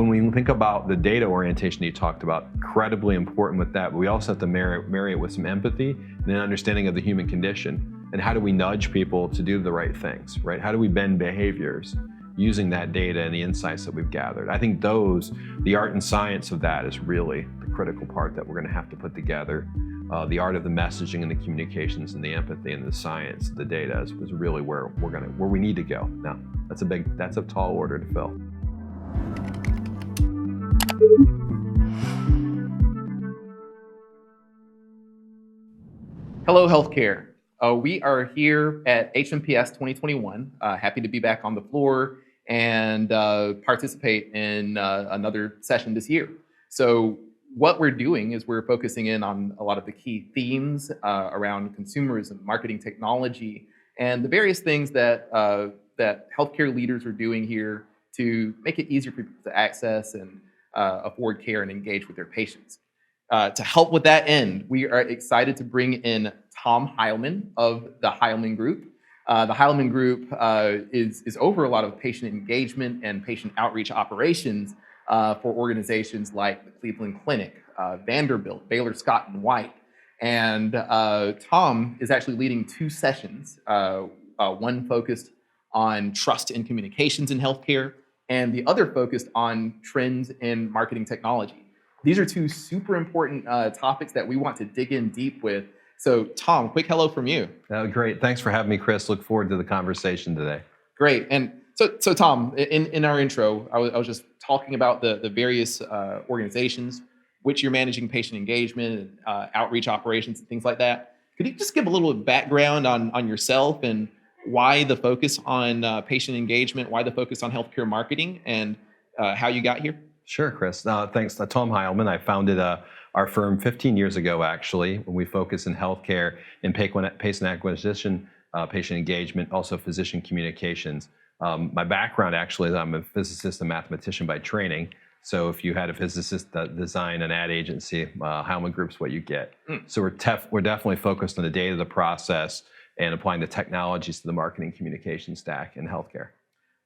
when we think about the data orientation you talked about, incredibly important with that, but we also have to marry it with some empathy and an understanding of the human condition. And how do we nudge people to do the right things, right? How do we bend behaviors using that data and the insights that we've gathered? I think the art and science of that is really the critical part that we're going to have to put together. The art of the messaging and the communications and the empathy and the science, the data is really where we need to go. Now, that's a tall order to fill. Hello, healthcare. We are here at HMPS 2021. Happy to be back on the floor and participate in another session this year. So what we're doing is we're focusing in on a lot of the key themes around consumerism, marketing technology, and the various things that healthcare leaders are doing here to make it easier for people to access and afford care and engage with their patients. To help with that end, we are excited to bring in Tom Hileman of the Hileman Group. The Hileman Group is over a lot of patient engagement and patient outreach operations for organizations like the Cleveland Clinic, Vanderbilt, Baylor Scott and White. And Tom is actually leading two sessions, one focused on trust in communications in healthcare, and the other focused on trends in marketing technology. These are two super important topics that we want to dig in deep with. So Tom, quick hello from you. Great, thanks for having me, Chris. Look forward to the conversation today. Great, and so Tom, in our intro, I was just talking about the various organizations which you're managing patient engagement and outreach operations and things like that. Could you just give a little background on yourself and why the focus on patient engagement, why the focus on healthcare marketing, and how you got here? Sure, Chris. Thanks. Tom Hileman. I founded our firm 15 years ago, actually, when we focus in healthcare in patient acquisition, patient engagement, also physician communications. My background, actually, is I'm a physicist and mathematician by training. So if you had a physicist that design an ad agency, Hileman Group's what you get. So we're definitely focused on the data, the process, and applying the technologies to the marketing communication stack in healthcare.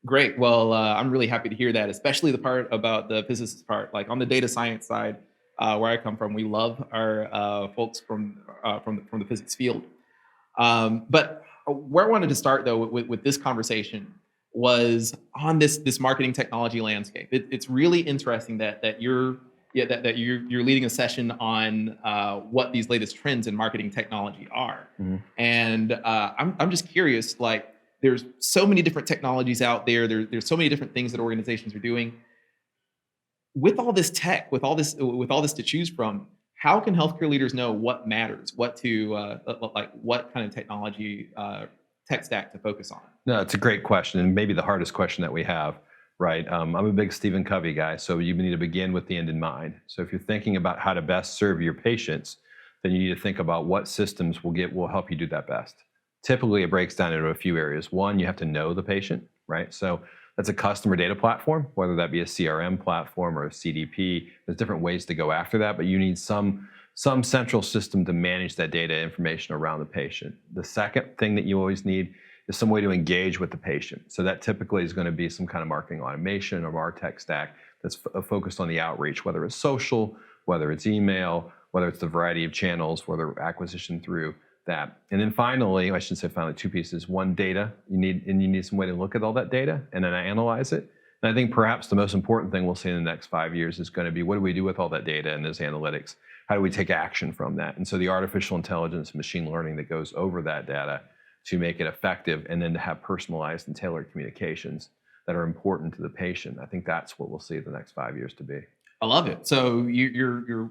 Great. Well, I'm really happy to hear that, especially the part about the physicist part. Like on the data science side, where I come from, we love our folks from the physics field. But where I wanted to start, though, with this conversation was on this marketing technology landscape. It's really interesting that you're leading a session on what these latest trends in marketing technology are. Mm-hmm. And I'm just curious, like, there's so many different technologies out there. There's so many different things that organizations are doing. With all this tech, with all this to choose from, how can healthcare leaders know what matters, what kind of technology tech stack to focus on? No, it's a great question, and maybe the hardest question that we have, right? I'm a big Stephen Covey guy, so you need to begin with the end in mind. So if you're thinking about how to best serve your patients, then you need to think about what systems will help you do that best. Typically, it breaks down into a few areas. One, you have to know the patient, right? So that's a customer data platform, whether that be a CRM platform or a CDP. There's different ways to go after that, but you need some central system to manage that data information around the patient. The second thing that you always need is some way to engage with the patient. So that typically is going to be some kind of marketing automation or our tech stack that's focused on the outreach, whether it's social, whether it's email, whether it's the variety of channels, whether acquisition through that. And then finally, I should say finally, two pieces. One, data. You need some way to look at all that data and then analyze it. And I think perhaps the most important thing we'll see in the next 5 years is going to be, what do we do with all that data and those analytics? How do we take action from that? And so the artificial intelligence, machine learning that goes over that data to make it effective, and then to have personalized and tailored communications that are important to the patient. I think that's what we'll see the next 5 years to be. I love it. So you're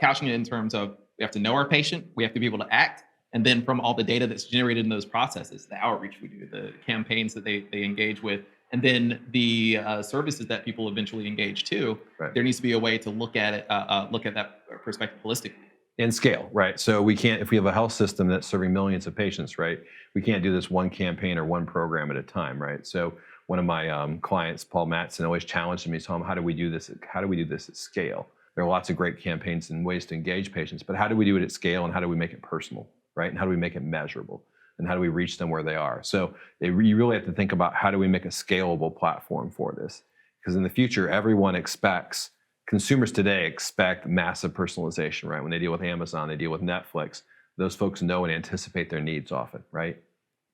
couching it in terms of, we have to know our patient, we have to be able to act, and then from all the data that's generated in those processes, the outreach we do, the campaigns that they engage with, and then the services that people eventually engage to, right. There needs to be a way to look at that perspective holistically. And scale, right? So we can't, if we have a health system that's serving millions of patients, right? We can't do this one campaign or one program at a time, right? So one of my clients, Paul Mattson, always challenged me, Tom, how do we do this? How do we do this at scale? There are lots of great campaigns and ways to engage patients, but how do we do it at scale, and how do we make it personal, right? And how do we make it measurable? And how do we reach them where they are? So you really have to think about, how do we make a scalable platform for this? Because in the future, consumers today expect massive personalization, right? When they deal with Amazon, they deal with Netflix, those folks know and anticipate their needs often, right?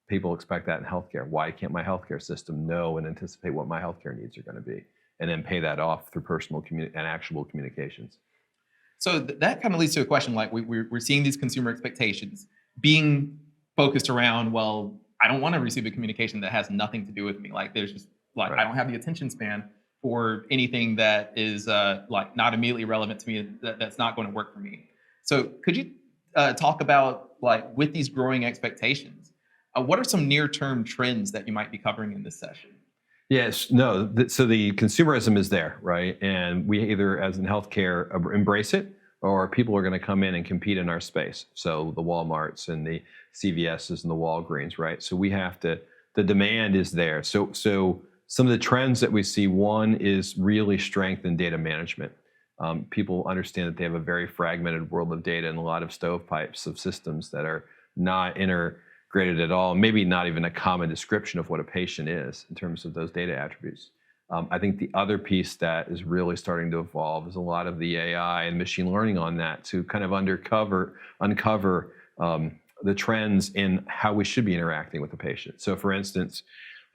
People expect that in healthcare. Why can't my healthcare system know and anticipate what my healthcare needs are going to be, and then pay that off through personal and actual communications? So that kind of leads to a question, like we're seeing these consumer expectations being focused around, well, I don't want to receive a communication that has nothing to do with me. Like there's just like, Right. I don't have the attention span for anything that is like not immediately relevant to me, that's not going to work for me. So could you talk about, like, with these growing expectations, what are some near-term trends that you might be covering in this session? Yes, no. So the consumerism is there, right? And we either, as in healthcare, embrace it, or people are going to come in and compete in our space. So the Walmarts and the CVSs and the Walgreens, right? So we have to. The demand is there. So some of the trends that we see, one is really strength in data management. People understand that they have a very fragmented world of data and a lot of stovepipes of systems that are not integrated at all, maybe not even a common description of what a patient is in terms of those data attributes. I think the other piece that is really starting to evolve is a lot of the AI and machine learning on that to kind of uncover the trends in how we should be interacting with the patient. So for instance,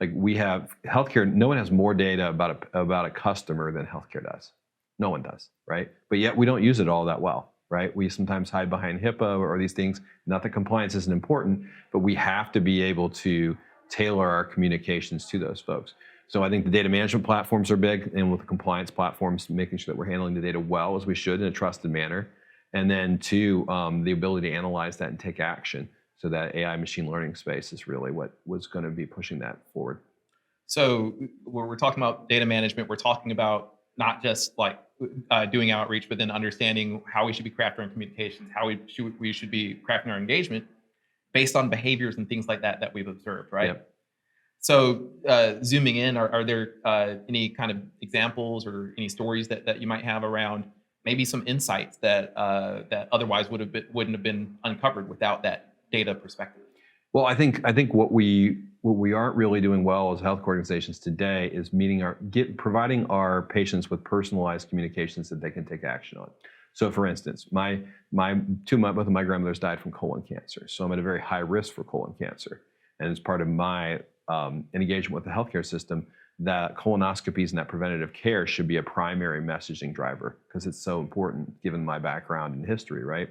like we have healthcare, no one has more data about a customer than healthcare does. No one does, right? But yet we don't use it all that well, right? We sometimes hide behind HIPAA or these things. Not that compliance isn't important, but we have to be able to tailor our communications to those folks. So I think the data management platforms are big, and with the compliance platforms, making sure that we're handling the data well as we should in a trusted manner. And then two, the ability to analyze that and take action. So that AI machine learning space is really what was going to be pushing that forward. So when we're talking about data management, we're talking about not just like doing outreach, but then understanding how we should be crafting our communications, how we should be crafting our engagement based on behaviors and things like that that we've observed, right? Yep. So zooming in, are there any kind of examples or any stories that you might have around maybe some insights that that otherwise wouldn't have been uncovered without that data perspective? Well, I think what we aren't really doing well as health organizations today is providing our patients with personalized communications that they can take action on. So, for instance, both of my grandmothers died from colon cancer, so I'm at a very high risk for colon cancer, and as part of my engagement with the healthcare system, that colonoscopies and that preventative care should be a primary messaging driver because it's so important given my background and history, right?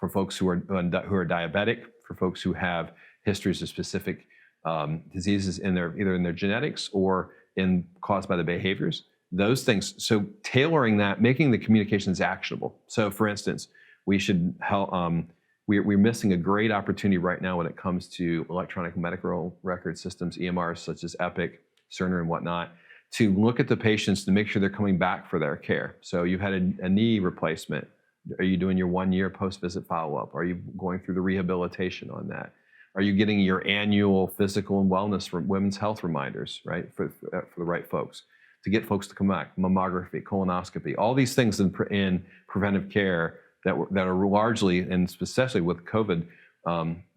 For folks who are diabetic, for folks who have histories of specific diseases either in their genetics or caused by the behaviors, those things. So tailoring that, making the communications actionable. So for instance, we should help. We're missing a great opportunity right now when it comes to electronic medical record systems, EMRs such as Epic, Cerner, and whatnot, to look at the patients to make sure they're coming back for their care. So you've had a knee replacement. Are you doing your 1-year post-visit follow-up? Are you going through the rehabilitation on that? Are you getting your annual physical and wellness from women's health reminders, right, for the right folks? To get folks to come back, mammography, colonoscopy, all these things in preventive care that are largely, and especially with COVID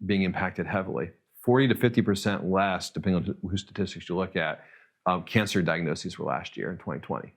being impacted heavily, 40 to 50% less, depending on whose statistics you look at, cancer diagnoses were last year in 2020.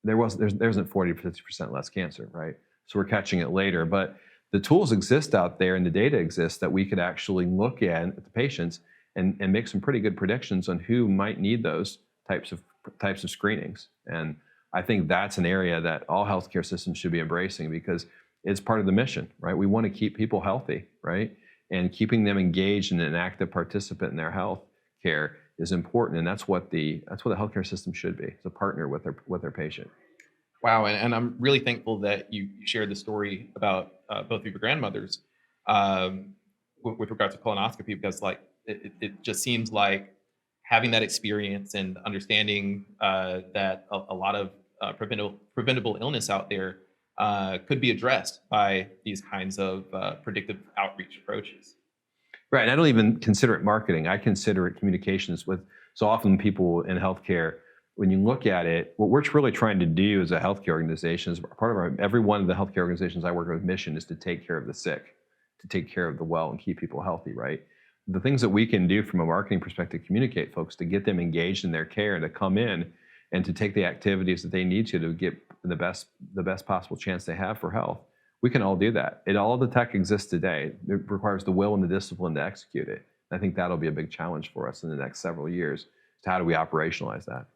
There isn't 40 to 50% less cancer, right? So we're catching it later, but the tools exist out there and the data exists that we could actually look at the patients and make some pretty good predictions on who might need those types of screenings. And I think that's an area that all healthcare systems should be embracing because it's part of the mission, right? We want to keep people healthy, right? And keeping them engaged and an active participant in their health care is important. And that's what the healthcare system should be. It's a partner with their patient. Wow, and I'm really thankful that you shared the story about both of your grandmothers with regard to colonoscopy, because like it just seems like having that experience and understanding that a lot of preventable illness out there could be addressed by these kinds of predictive outreach approaches. Right. I don't even consider it marketing. I consider it communications with. So often people in healthcare, when you look at it, what we're really trying to do as a healthcare organization is every one of the healthcare organizations I work with mission is to take care of the sick, to take care of the well and keep people healthy, right? The things that we can do from a marketing perspective, communicate folks to get them engaged in their care and to come in and to take the activities that they need to get the best possible chance they have for health. We can all do that. All the tech exists today. It requires the will and the discipline to execute it. I think that'll be a big challenge for us in the next several years. So how do we operationalize that?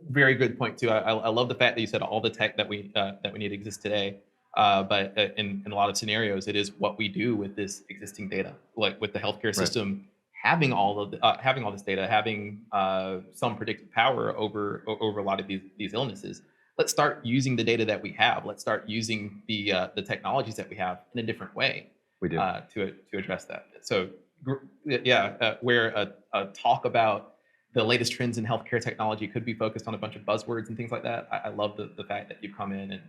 Very good point too. I love the fact that you said all the tech that we need exists today. But in a lot of scenarios, it is what we do with this existing data, like with the healthcare system having all of having all this data, having some predictive power over a lot of these illnesses. Let's start using the data that we have. Let's start using the technologies that we have in a different way. We do to address that. So where a talk about the latest trends in healthcare technology could be focused on a bunch of buzzwords and things like that. I love the fact that you've come in and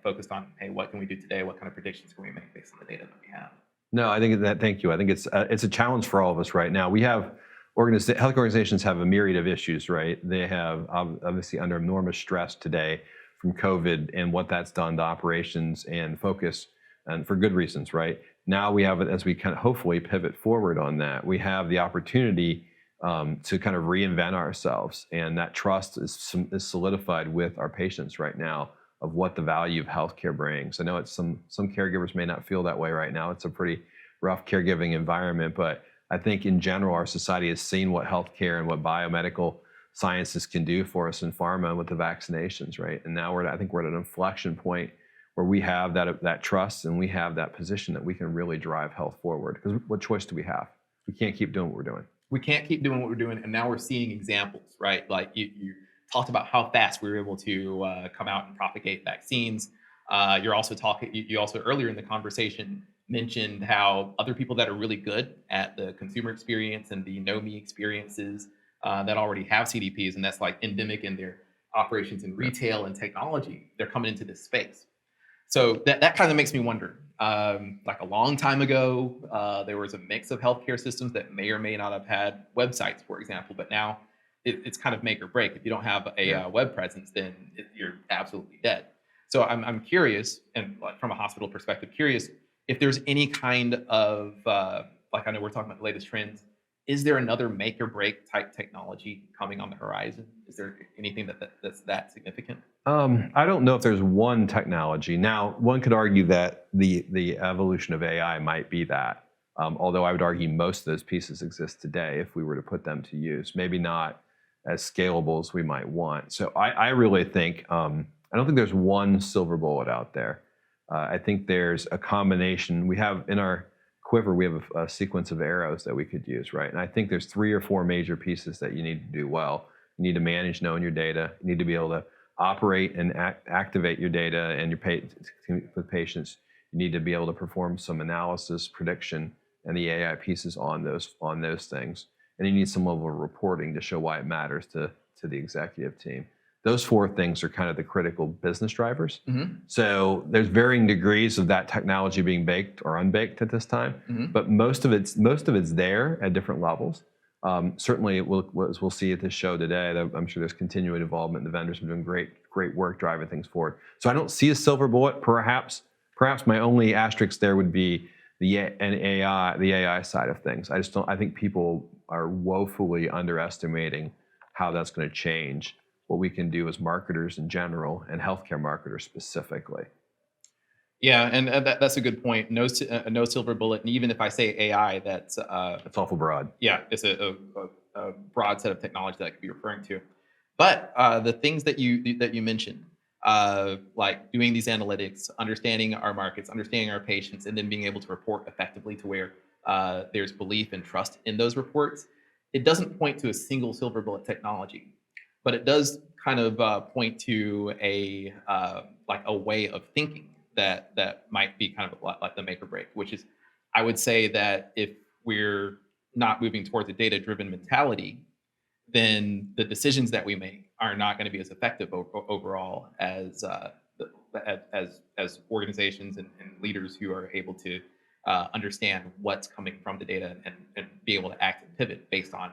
focused on, hey, what can we do today? What kind of predictions can we make based on the data that we have? No, I think thank you. I think it's a challenge for all of us right now. We have health organizations have a myriad of issues, right? They have obviously under enormous stress today from COVID and what that's done to operations and focus, and for good reasons, right? Now we have it as we kind of hopefully pivot forward on that. We have the opportunity to kind of reinvent ourselves, and that trust is solidified with our patients right now of what the value of healthcare brings. I know it's some caregivers may not feel that way right now. It's a pretty rough caregiving environment, but I think in general our society has seen what healthcare and what biomedical sciences can do for us in pharma with the vaccinations, right? And now I think we're at an inflection point where we have that trust and we have that position that we can really drive health forward. Because what choice do we have? We can't keep doing what we're doing. We can't keep doing what we're doing, and now we're seeing examples, right? Like you talked about how fast we were able to come out and propagate vaccines. You also earlier in the conversation mentioned how other people that are really good at the consumer experience and the know me experiences that already have CDPs, and that's like endemic in their operations in retail and technology, they're coming into this space. So that kind of makes me wonder. Like a long time ago, there was a mix of healthcare systems that may or may not have had websites, for example, but now it's kind of make or break. If you don't have a web presence, then you're absolutely dead. So I'm curious, and like from a hospital perspective, curious if there's any kind of, like I know we're talking about the latest trends, is there another make or break type technology coming on the horizon? Is there anything that's that significant? I don't know if there's one technology. Now, one could argue that the evolution of AI might be that, although I would argue most of those pieces exist today if we were to put them to use. Maybe not as scalable as we might want. So I really think, I don't think there's one silver bullet out there. I think there's a combination. We have in our quiver, we have a sequence of arrows that we could use, right? And I think there's 3 or 4 major pieces that you need to do well. You need to manage knowing your data. You need to be able to operate and activate your data and with patients. You need to be able to perform some analysis, prediction, and the AI pieces on those things. And you need some level of reporting to show why it matters to the executive team. Those 4 things are kind of the critical business drivers. Mm-hmm. So there's varying degrees of that technology being baked or unbaked at this time, mm-hmm. but most of it's there at different levels. Certainly, we'll see at this show today that I'm sure there's continued involvement. The vendors are doing great work driving things forward. So I don't see a silver bullet. Perhaps my only asterisk there would be the AI side of things. I think people are woefully underestimating how that's going to change what we can do as marketers in general and healthcare marketers specifically. Yeah, and that's a good point. No silver bullet. And even if I say AI, that's awful broad. Yeah, it's a broad set of technology that I could be referring to. But the things that you mentioned, like doing these analytics, understanding our markets, understanding our patients, and then being able to report effectively to where there's belief and trust in those reports, it doesn't point to a single silver bullet technology, but it does kind of point to a way of thinking that might be kind of like the make or break, which is, I would say that if we're not moving towards a data-driven mentality, then the decisions that we make are not going to be as effective overall as organizations and leaders who are able to understand what's coming from the data and be able to act and pivot based on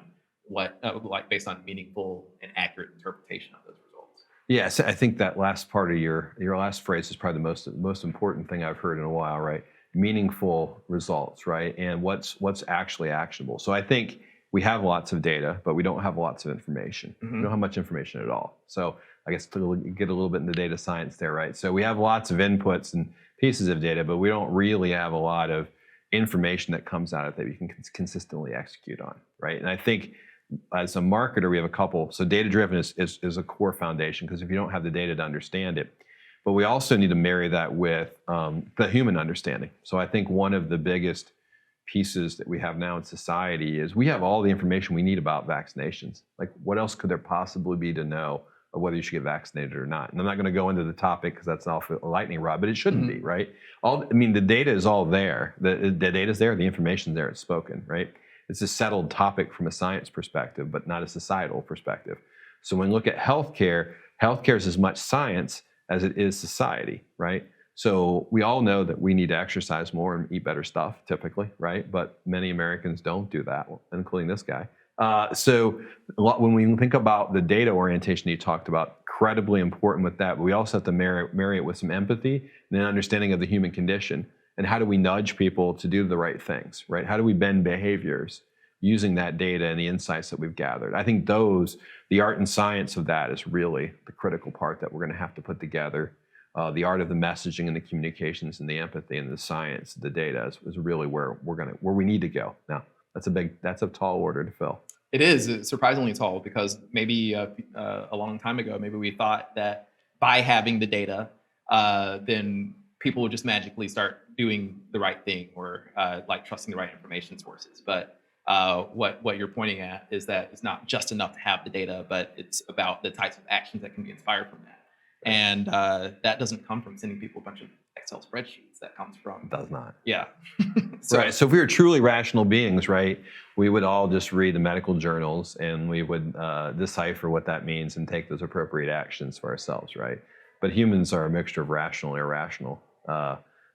based on meaningful and accurate interpretation of those results. Yes, I think that last part of your last phrase is probably the most important thing I've heard in a while, right? Meaningful results, right? And what's actually actionable. So I think we have lots of data, but we don't have lots of information. We Mhm. don't have much information at all. So I guess to get a little bit into data science there, right? So we have lots of inputs and pieces of data, but we don't really have a lot of information that comes out of it that we can consistently execute on, right? And I think as a marketer, we have a couple. So data-driven is a core foundation, because if you don't have the data to understand it, but we also need to marry that with the human understanding. So I think one of the biggest pieces that we have now in society is we have all the information we need about vaccinations. Like, what else could there possibly be to know of whether you should get vaccinated or not? And I'm not going to go into the topic because that's off a lightning rod, but it shouldn't be, right? The data is all there. The data is there, the information there, it's spoken, right? It's a settled topic from a science perspective, but not a societal perspective. So when you look at healthcare, healthcare is as much science as it is society, right? So we all know that we need to exercise more and eat better stuff, typically, right? But many Americans don't do that, including this guy. So when we think about the data orientation you talked about, incredibly important with that, but we also have to marry it with some empathy and an understanding of the human condition. And how do we nudge people to do the right things, right? How do we bend behaviors using that data and the insights that we've gathered? I think the art and science of that is really the critical part that we're going to have to put together. The art of the messaging and the communications and the empathy and the science, the data is really where we need to go. Now, that's a tall order to fill. It is. It's surprisingly tall, because maybe a long time ago, maybe we thought that by having the data, then people would just magically start doing the right thing, or like trusting the right information sources. But what you're pointing at is that it's not just enough to have the data, but it's about the types of actions that can be inspired from that. And that doesn't come from sending people a bunch of Excel spreadsheets. That comes from... It does not. Yeah. Right. So if we were truly rational beings, right, we would all just read the medical journals and we would decipher what that means and take those appropriate actions for ourselves, right? But humans are a mixture of rational and irrational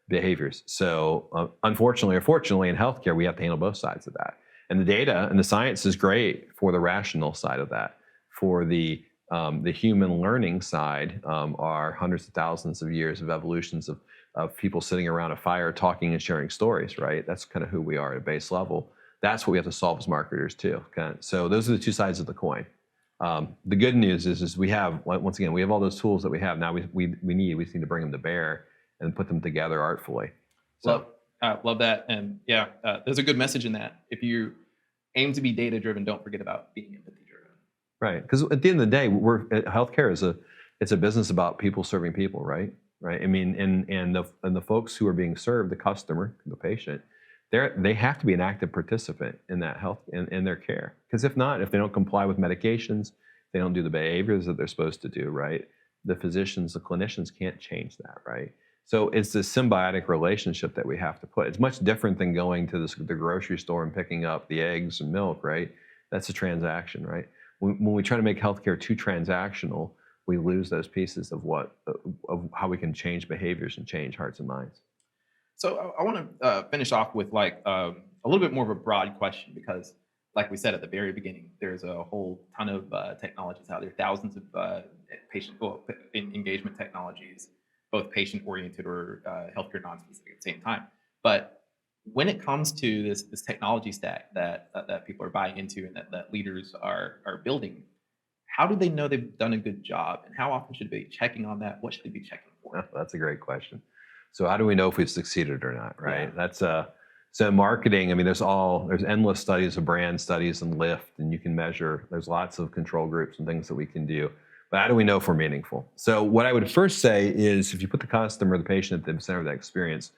behaviors. So unfortunately or fortunately, in healthcare, we have to handle both sides of that. And the data and the science is great for the rational side of that. For the human learning side are hundreds of thousands of years of evolutions of people sitting around a fire talking and sharing stories, right? That's kind of who we are at a base level. That's what we have to solve as marketers too. Okay? So those are the two sides of the coin. The good news is we have, once again, we have all those tools that we have. Now we just need to bring them to bear and put them together artfully. So. Love that. And yeah, there's a good message in that. If you aim to be data-driven, don't forget about being empathy-driven. Right, because at the end of the day, healthcare it's a business about people serving people, right? Right. I mean, and the folks who are being served, the customer, the patient, they have to be an active participant in that health in their care. Because if not, if they don't comply with medications, they don't do the behaviors that they're supposed to do, right? The physicians, the clinicians can't change that, right? So it's this symbiotic relationship that we have to put. It's much different than going to the grocery store and picking up the eggs and milk, right? That's a transaction, right? When we try to make healthcare too transactional, we lose those pieces of how we can change behaviors and change hearts and minds. So I want to finish off with a little bit more of a broad question, because like we said at the very beginning, there's a whole ton of technologies out there, thousands of patient engagement technologies, both patient-oriented or healthcare non-specific at the same time. But when it comes to this technology stack that people are buying into and that leaders are building, how do they know they've done a good job? And how often should they be checking on that? What should they be checking for? That's a great question. So how do we know if we've succeeded or not, right? Yeah. So marketing, I mean, there's endless studies of brand studies and lift, and you can measure, there's lots of control groups and things that we can do. But how do we know if we're meaningful? So what I would first say is, if you put the customer, the patient at the center of that experience,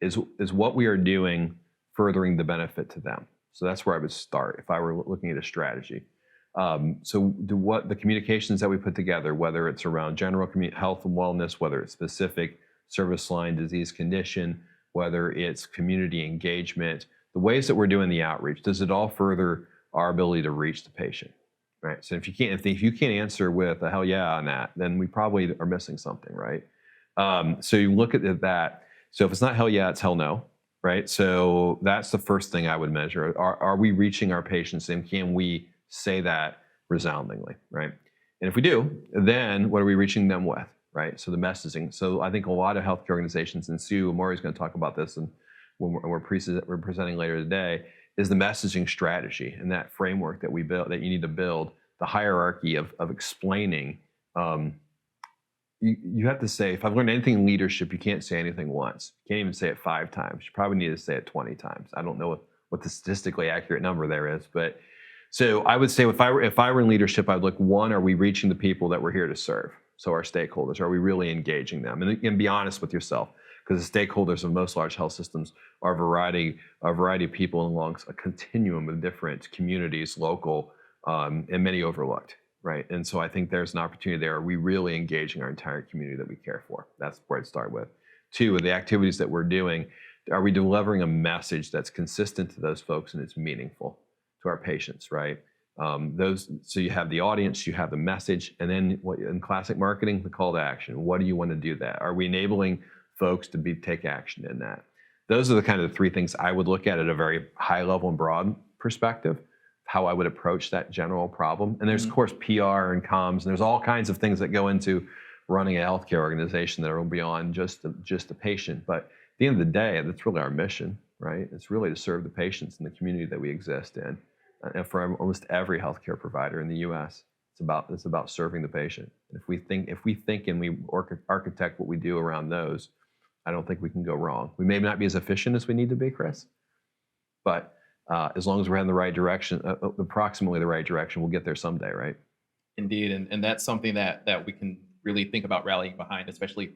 is what we are doing furthering the benefit to them. So that's where I would start if I were looking at a strategy. So the communications that we put together, whether it's around general health and wellness, whether it's specific service line disease condition, whether it's community engagement, the ways that we're doing the outreach, does it all further our ability to reach the patient? Right. So if you can't answer with a hell yeah on that, then we probably are missing something, right? So you look at that. So if it's not hell yeah, it's hell no, right? So that's the first thing I would measure. Are we reaching our patients, and can we say that resoundingly, right? And if we do, then what are we reaching them with, right? So the messaging. So I think a lot of healthcare organizations, and Sue Maury's going to talk about this, and when we're presenting later today, is the messaging strategy and that framework that we build, that you need to build, the hierarchy of explaining. You have to say, if I've learned anything in leadership, you can't say anything once. You can't even say it 5 times. You probably need to say it 20 times. I don't know what the statistically accurate number there is, but so I would say if I were in leadership, I'd look, one, are we reaching the people that we're here to serve? So our stakeholders, are we really engaging them? And be honest with yourself, because the stakeholders of most large health systems are a variety of people along a continuum of different communities, local, and many overlooked, right? And so I think there's an opportunity there. Are we really engaging our entire community that we care for? That's where I'd start with. 2, with the activities that we're doing, are we delivering a message that's consistent to those folks and it's meaningful to our patients, right? So you have the audience, you have the message, and then in classic marketing, the call to action. What do you want to do that? Are we enabling folks to take action in that? Those are the kind of the 3 things I would look at a very high level and broad perspective, how I would approach that general problem. And there's, of course, PR and comms, and there's all kinds of things that go into running a healthcare organization that are beyond just the patient. But at the end of the day, that's really our mission, right? It's really to serve the patients in the community that we exist in. And for almost every healthcare provider in the U.S., it's about serving the patient. If we think and we architect what we do around those, I don't think we can go wrong. We may not be as efficient as we need to be, Chris, but as long as we're in the right direction, approximately the right direction, we'll get there someday, right? Indeed, and that's something that we can really think about rallying behind, especially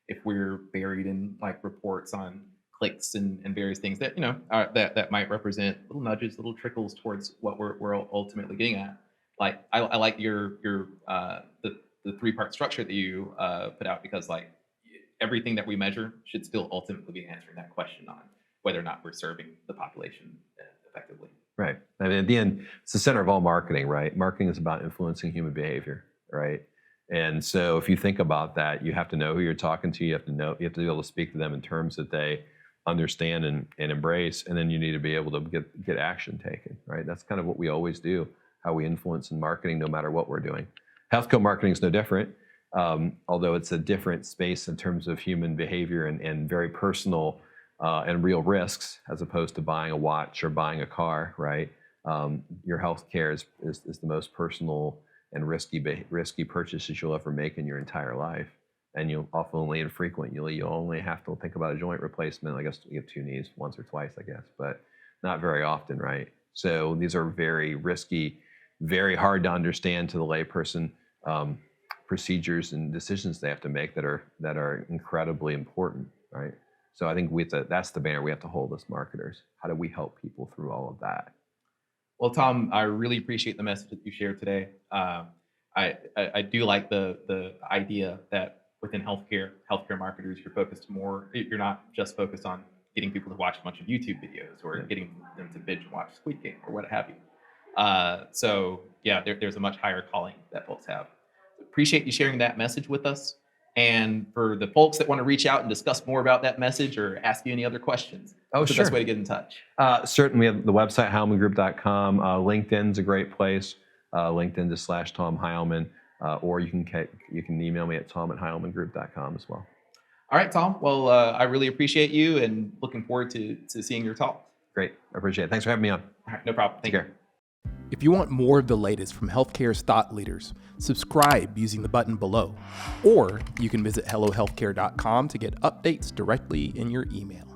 if we're buried in like reports on clicks and various things that that might represent little nudges, little trickles towards what we're ultimately getting at. Like I like your the 3-part structure that you put out, because like everything that we measure should still ultimately be answering that question on whether or not we're serving the population effectively. Right. I mean, at the end, it's the center of all marketing, right? Marketing is about influencing human behavior, right? And so if you think about that, you have to know who you're talking to. You have to be able to speak to them in terms that they understand and embrace, and then you need to be able to get action taken, right? That's kind of what we always do, how we influence in marketing, no matter what we're doing. Healthcare marketing is no different, although it's a different space in terms of human behavior and very personal and real risks, as opposed to buying a watch or buying a car, right? Your healthcare is the most personal and risky purchases you'll ever make in your entire life. And you'll often only infrequent. You'll only have to think about a joint replacement. I guess you have 2 knees once or twice, I guess, but not very often, right? So these are very risky, very hard to understand to the layperson procedures and decisions they have to make that are incredibly important, right? So I think that's the banner we have to hold as marketers. How do we help people through all of that? Well, Tom, I really appreciate the message that you shared today. I do like the idea that within healthcare marketers, you're not just focused on getting people to watch a bunch of YouTube videos or getting them to binge watch Squid Game or what have you. So yeah, there's a much higher calling that folks have. Appreciate you sharing that message with us. And for the folks that want to reach out and discuss more about that message or ask you any other questions, what's the best way to get in touch? Certainly, we have the website, hilemangroup.com. LinkedIn's a great place. LinkedIn / Tom Hileman. Or you can email me at tom@hilemangroup.com as well. All right, Tom. Well, I really appreciate you and looking forward to seeing your talk. Great. I appreciate it. Thanks for having me on. All right, no problem. Take care. If you want more of the latest from healthcare's thought leaders, subscribe using the button below. Or you can visit hellohealthcare.com to get updates directly in your email.